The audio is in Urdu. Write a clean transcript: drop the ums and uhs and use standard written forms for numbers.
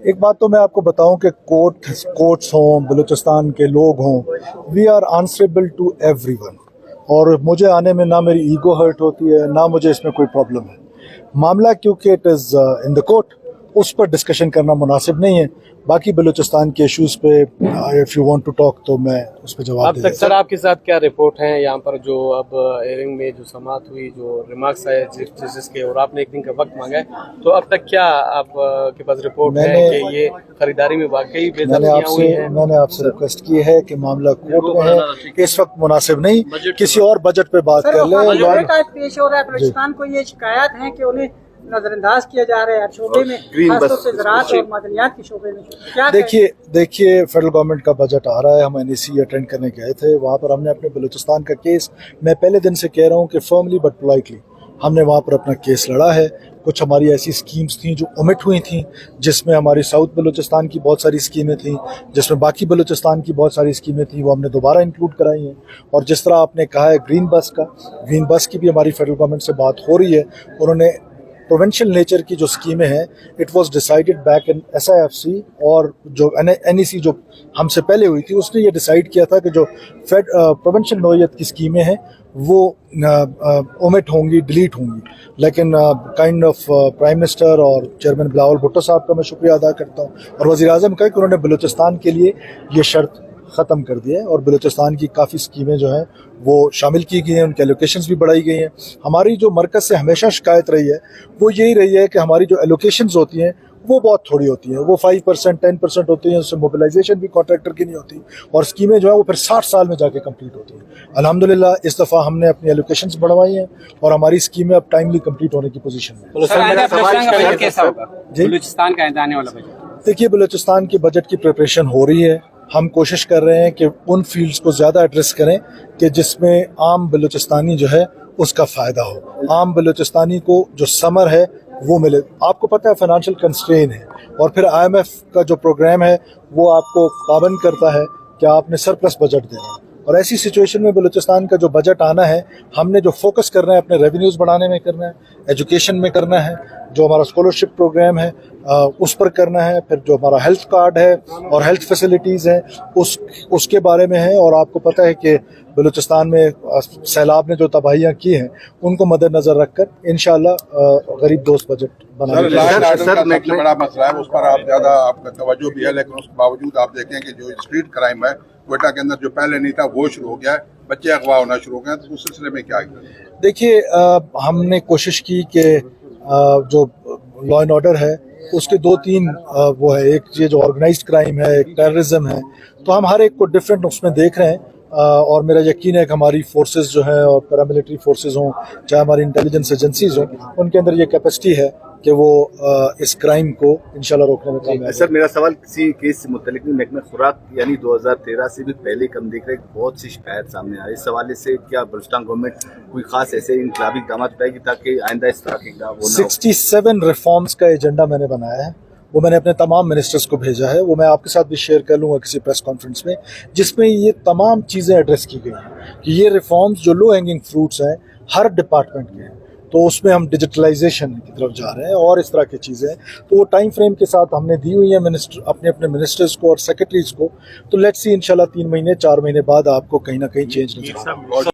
ایک بات تو میں آپ کو بتاؤں کہ کوٹس ہوں، بلوچستان کے لوگ ہوں، we are answerable to everyone, اور مجھے آنے میں نہ میری ایگو ہرٹ ہوتی ہے نہ مجھے اس میں کوئی پرابلم ہے. معاملہ کیونکہ it is in the court, اس پر ڈسکشن کرنا مناسب نہیں ہے. باقی بلوچستان کے ایشوز پہ if you want to talk تو میں اس پہ جواب اب تک سر آپ کے ساتھ کیا رپورٹ ہیں یہاں پر جو اب ہیئرنگ میں جو سماعت ہوئی، جو ریمارکس آئے جسٹس کے، اور آپ نے ایک دن کا وقت مانگا ہے، تو اب تک کیا آپ کے پاس رپورٹ ہے کہ یہ خریداری میں واقعی بے ضابطگیاں ہوئی ہیں؟ میں نے آپ سے ریکویسٹ کی ہے کہ معاملہ کورٹ میں ہے، اس وقت مناسب نہیں، کسی اور بجٹ پہ بات کر لیں. پیش ہو رہا ہے بلوچستان کو یہ شکایات ہیں کہ انہیں نظر انداز کیا جا رہا ہے شعبے میں، خاص طور سے زراعت اور معدنیات کے شعبے میں. دیکھیے فیڈرل گورنمنٹ کا بجٹ آ رہا ہے، ہم NEC اٹینڈ کرنے گئے تھے، وہاں پر ہم نے اپنے بلوچستان کا کیس، میں پہلے دن سے کہہ رہا ہوں کہ فرملی بٹ پولائٹلی ہم نے وہاں پر اپنا کیس لڑا ہے. کچھ ہماری ایسی اسکیمز تھیں جو omit ہوئی تھیں، جس میں ہماری ساؤتھ بلوچستان کی بہت ساری اسکیمیں تھیں، جس میں باقی بلوچستان کی بہت ساری اسکیمیں تھیں، وہ ہم نے دوبارہ انکلوڈ کرائی ہیں. اور جس طرح آپ نے کہا ہے گرین بس کی بھی ہماری فیڈرل گورنمنٹ سے بات ہو رہی ہے. انہوں نے پروونشل نیچر کی جو اسکیمیں ہیں، it was decided back in SIFC، اور جو NEC جو ہم سے پہلے ہوئی تھی اس نے یہ ڈیسائیڈ کیا تھا کہ جو پروونشل نوعیت کی اسکیمیں ہیں وہ اومٹ ہوں گی، ڈیلیٹ ہوں گی. لیکن کائنڈ آف پرائم منسٹر اور چیئرمین بلاول بھٹو صاحب کا میں شکریہ ادا کرتا ہوں، اور وزیر اعظم کا کہ انہوں نے بلوچستان کے لیے یہ شرط ختم کر دی ہے، اور بلوچستان کی کافی اسکیمیں جو ہیں وہ شامل کی گئی ہیں، ان کی ایلوکیشنز بھی بڑھائی گئی ہیں. ہماری جو مرکز سے ہمیشہ شکایت رہی ہے وہ یہی رہی ہے کہ ہماری جو ایلوکیشنز ہوتی ہیں وہ بہت تھوڑی ہوتی ہیں، وہ 5%، 10% ہوتی ہیں، اس سے موبلائزیشن بھی کانٹریکٹر کی نہیں ہوتی، اور اسکیمیں جو ہیں وہ پھر 60 سال میں جا کے کمپلیٹ ہوتی ہیں. الحمدللہ اس دفعہ ہم نے اپنی ایلوکیشنز بڑھوائی ہیں، اور ہماری اسکیمیں اب ٹائملی کمپلیٹ ہونے کی پوزیشن میں. بلوچستان کا آنے والا بجٹ؟ دیکھیے بلوچستان کی بجٹ کی پریپریشن ہو رہی ہے. ہم کوشش کر رہے ہیں کہ ان فیلڈز کو زیادہ ایڈریس کریں کہ جس میں عام بلوچستانی جو ہے اس کا فائدہ ہو، عام بلوچستانی کو جو سمر ہے وہ ملے. آپ کو پتہ ہے فائنانشیل کنسٹرین ہے، اور پھر IMF کا جو پروگرام ہے وہ آپ کو پابند کرتا ہے کہ آپ نے سرپلس بجٹ دینا ہے. اور ایسی سچویشن میں بلوچستان کا جو بجٹ آنا ہے، ہم نے جو فوکس کرنا ہے اپنے ریونیوز بڑھانے میں کرنا ہے، ایجوکیشن میں کرنا ہے، جو ہمارا اسکالرشپ پروگرام ہے اس پر کرنا ہے، پھر جو ہمارا ہیلتھ کارڈ ہے اور ہیلتھ فیسلٹیز ہیں اس کے بارے میں ہے. اور آپ کو پتہ ہے کہ بلوچستان میں سیلاب نے جو تباہیاں کی ہیں ان کو مد نظر رکھ کر انشاءاللہ غریب دوست بجٹ بنانے کا بڑا مسئلہ ہے، اس پر آپ زیادہ آپ کا توجہ بھی ہے، لیکن اس کے باوجود آپ دیکھیں کہ جو اسٹریٹ کرائم ہے کوئٹہ کے اندر جو پہلے نہیں تھا وہ شروع ہو گیا ہے، بچے اغوا ہونا شروع ہو گئے ہیں، تو اس سلسلے میں کیا ہے؟ دیکھیے ہم نے کوشش کی کہ جو لا اینڈ آرڈر ہے اس کے 2-3 وہ ہے، ایک یہ جو آرگنائزڈ کرائم ہے، ایک ٹیررزم ہے، تو ہم ہر ایک کو ڈفرینٹ اس میں دیکھ رہے ہیں. اور میرا یقین ہے کہ ہماری فورسز جو ہیں اور پیراملٹری فورسز ہوں، چاہے ہماری انٹیلیجنس ایجنسیز ہوں، ان کے اندر یہ کیپیسٹی ہے کہ وہ اس کرائم کو انشاءاللہ روکنے میں کامیاب ہیں. سر میرا سوال کسی کیس سے متعلق نہیں، محکمہ خوراک یعنی 2013 سے بھی پہلے کم دیکھ رہے بہت سی شکایت سامنے آئی. اس حوالے سے کیا بلوچستان گورنمنٹ کوئی خاص ایسے انقلابی اقدامات اٹھائے گی تاکہ آئندہ اس طرح کے 67 ریفارمز کا ایجنڈا میں نے بنایا ہے، وہ میں نے اپنے تمام منسٹرز کو بھیجا ہے، وہ میں آپ کے ساتھ بھی شیئر کر لوں گا کسی پریس کانفرنس میں، جس میں یہ تمام چیزیں ایڈریس کی گئی ہیں کہ یہ ریفارمز جو لو ہینگنگ فروٹس ہیں ہر ڈپارٹمنٹ کے ہیں، تو اس میں ہم ڈیجیٹلائزیشن کی طرف جا رہے ہیں اور اس طرح کی چیزیں، تو وہ ٹائم فریم کے ساتھ ہم نے دی ہوئی ہیں اپنے منسٹرز کو اور سیکرٹریز کو. تو لیٹس سی انشاءاللہ 3 مہینے 4 مہینے بعد آپ کو کہیں نہ کہیں چینج نظر آئے.